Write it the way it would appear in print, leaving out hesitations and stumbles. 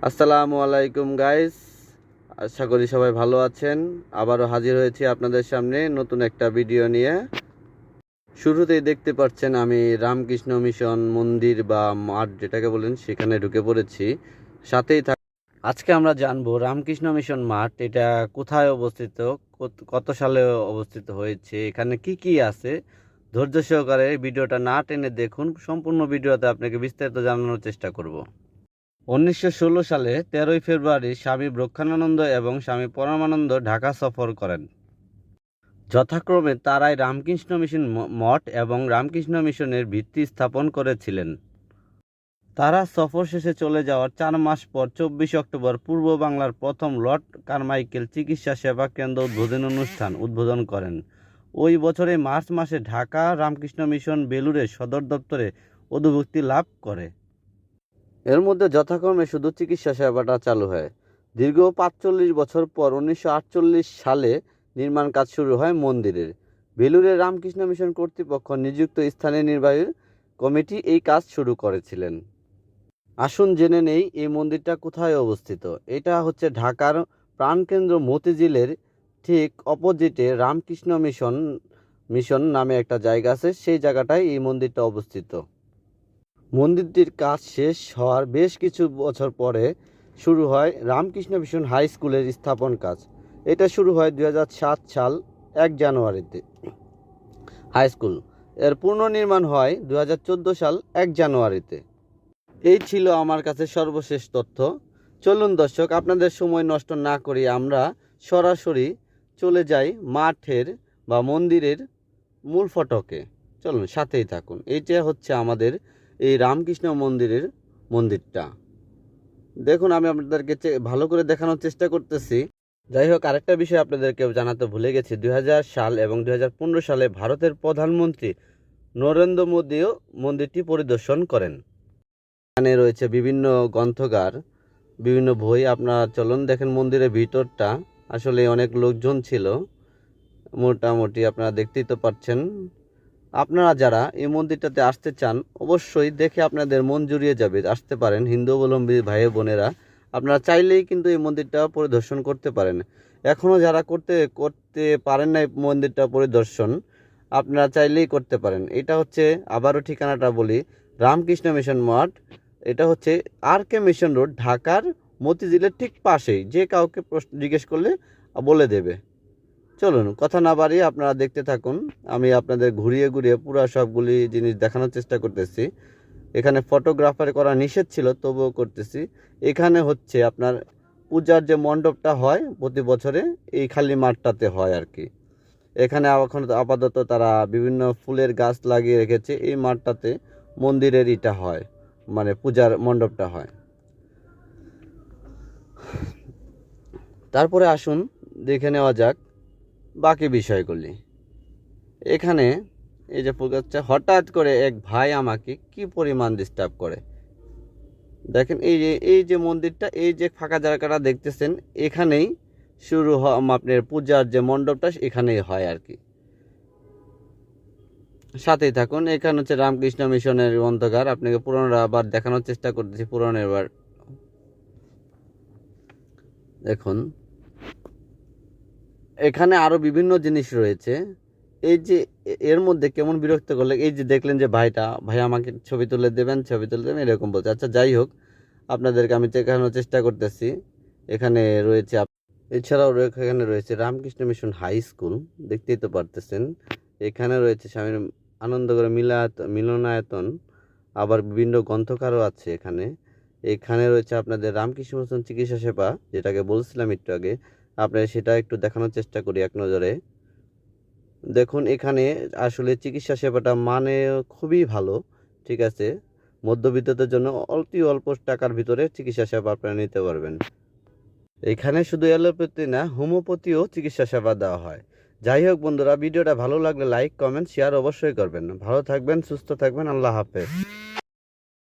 আসসালামু আলাইকুম গাইস, আশা করি সবাই ভালো আছেন। আবারও হাজির হয়েছি আপনাদের সামনে নতুন একটা ভিডিও নিয়ে। শুরুতেই দেখতে পাচ্ছেন আমি রামকৃষ্ণ মিশন মন্দির বা মাঠ যেটাকে বলেন সেখানে ঢুকে পড়েছি। সাথেই আজকে আমরা জানবো রামকৃষ্ণ মিশন মাঠ এটা কোথায় অবস্থিত, কত সালে অবস্থিত হয়েছে, এখানে কি কি আছে। ধৈর্য সহকারে ভিডিওটা না টেনে দেখুন, সম্পূর্ণ ভিডিওতে আপনাকে বিস্তারিত জানানোর চেষ্টা করব। 1916 সালে 13ই ফেব্রুয়ারি স্বামী ব্রহ্মানন্দ এবং স্বামী পরমানন্দ ঢাকা সফর করেন। যথাক্রমে তারাই রামকৃষ্ণ মিশন মঠ এবং রামকৃষ্ণ মিশনের ভিত্তি স্থাপন করেছিলেন। তারা সফর শেষে চলে যাওয়ার 4 মাস পর 24 অক্টোবর পূর্ব বাংলার প্রথম লর্ড কারমাইকেল চিকিৎসা সেবা কেন্দ্র উদ্বোধন করেন। ওই বছরে মার্চ মাসে ঢাকা রামকৃষ্ণ মিশন বেলুড়ে সদর দপ্তরে অধিভুক্তি লাভ করে। এর মধ্যে যথাক্রমে শুধু চিকিৎসা সেবাটা চালু হয়। দীর্ঘ 45 বছর পর 1948 সালে নির্মাণ কাজ শুরু হয় মন্দিরের। বেলুড়ে রামকৃষ্ণ মিশন কর্তৃপক্ষ নিযুক্ত স্থানীয় নির্বাহী কমিটি এই কাজ শুরু করেছিলেন। আসুন জেনে নেই এই মন্দিরটা কোথায় অবস্থিত। এটা হচ্ছে ঢাকার প্রাণকেন্দ্র মতিঝিলের ঠিক অপোজিটে রামকৃষ্ণ মিশন নামে একটা জায়গা আছে, সেই জায়গাটায় এই মন্দিরটা অবস্থিত। মন্দিরটির কাজ শেষ হওয়ার বেশ কিছু বছর পরে শুরু হয় রামকৃষ্ণ মিশন হাই স্কুলের স্থাপন কাজ। এটা শুরু হয় 2007 সাল 1 জানুয়ারিতে। হাই স্কুল এর পুনর্নির্মাণ হয় 2014 সাল 1 জানুয়ারিতে। এই ছিল আমার কাছে সর্বশেষ তথ্য। চলুন দর্শক, আপনাদের সময় নষ্ট না করি আমরা সরাসরি চলে যাই মাঠের বা মন্দিরের মূল ফটকে। চলুন সাথেই থাকুন। এইটা হচ্ছে আমাদের এই রামকৃষ্ণ মন্দিরটা দেখুন, আমি আপনাদেরকে ভালো করে দেখানোর চেষ্টা করতেছি। যাই হোক, আরেকটা বিষয় আপনাদেরকে জানাতে ভুলে গেছি, 2000 সাল এবং 2015 সালে ভারতের প্রধানমন্ত্রী নরেন্দ্র মোদীও মন্দিরটি পরিদর্শন করেন। এখানে রয়েছে বিভিন্ন গ্রন্থাগার, বিভিন্ন বই। আপনারা চলুন দেখেন মন্দিরের ভিতরটা। আসলে অনেক লোকজন ছিল, মোটামুটি আপনারা দেখতেই তো পাচ্ছেন। আপনারা যারা এই মন্দিরটাতে আসতে চান অবশ্যই দেখে আপনাদের মন জুড়িয়ে যাবে। আসতে পারেন হিন্দু অবলম্বী ভাই বোনেরা, আপনারা চাইলেই কিন্তু এই মন্দিরটা পরিদর্শন করতে পারেন। এখনও যারা করতে পারেন না এই মন্দিরটা পরিদর্শন, আপনারা চাইলেই করতে পারেন। এটা হচ্ছে, আবারও ঠিকানাটা বলি, রামকৃষ্ণ মিশন মঠ। এটা হচ্ছে RK মিশন রোড, ঢাকার মতিঝিলের ঠিক পাশেই। যে কাউকে জিজ্ঞেস করলে বলে দেবে। চলুন কথা না বাড়িয়ে আপনারা দেখতে থাকুন। আমি আপনাদের ঘুরিয়ে ঘুরিয়ে পুরো সবগুলি জিনিস দেখানোর চেষ্টা করতেছি। এখানে ফটোগ্রাফার করা নিষেধ ছিল, তবুও করতেছি। এখানে হচ্ছে আপনার পূজার যে মণ্ডপটা হয় প্রতি বছরে, এই খালি মাঠটাতে হয় আর কি। এখানে এখন আপাতত তারা বিভিন্ন ফুলের গাছ লাগিয়ে রেখেছে। এই মাঠটাতে মন্দিরের ইটা হয়, মানে পূজার মণ্ডপটা হয়। তারপরে আসুন দেখে নেওয়া যাক বাকি বিষয়গুলি। এখানে এই যে ফুলগাছটা, হঠাৎ করে এক ভাই আমাকে কি পরিমাণ ডিস্টার্ব করে দেখেন। এই যে মন্দিরটা, এই যে ফাঁকা জায়গাটা দেখতেছেন, এখানেই শুরু হয় আপনার পূজার যে মণ্ডপটা, এখানেই হয় আর কি। সাথেই থাকুন। এখানে হচ্ছে রামকৃষ্ণ মিশনের গ্রন্থাগার। আপনাকে পুরোনো আবার দেখানোর চেষ্টা করতেছি। পুরোনো এবার দেখুন, এখানে আরো বিভিন্ন জিনিস রয়েছে। এই যে এর মধ্যে কেমন বিরক্ত করলে, এই যে দেখলেন যে ভাই আমাকে ছবি তুলে দেবেন এরকম বলছে। আচ্ছা যাই হোক, আপনাদেরকে আমি দেখানোর চেষ্টা করতেছি। এখানে রয়েছে এছাড়াও এখানে রয়েছে রামকৃষ্ণ মিশন হাই স্কুল, দেখতেই তো পারতেছেন। এখানে রয়েছে স্বামী আনন্দগড় মিলনায়তন, আবার বিভিন্ন গ্রন্থকারও আছে এখানে। এখানে রয়েছে আপনাদের রামকৃষ্ণ মিশন চিকিৎসা সেবা, যেটাকে বলছিলাম একটু আগে। আপনার সেটা একটু দেখানোর চেষ্টা করি এক নজরে। দেখুন এখানে আসলে চিকিৎসা সেবাটা মানে খুবই ভালো, ঠিক আছে। মধ্যবিত্তদের জন্য অল্প টাকার ভিতরে চিকিৎসা সেবা আপনারা নিতে পারবেন। এখানে শুধু অ্যালোপ্যাথি না, হোমিওপ্যাথিও চিকিৎসা সেবা দেওয়া হয়। যাই হোক বন্ধুরা, ভিডিওটা ভালো লাগলে লাইক, কমেন্ট, শেয়ার অবশ্যই করবেন। ভালো থাকবেন, সুস্থ থাকবেন। আল্লাহ হাফেজ।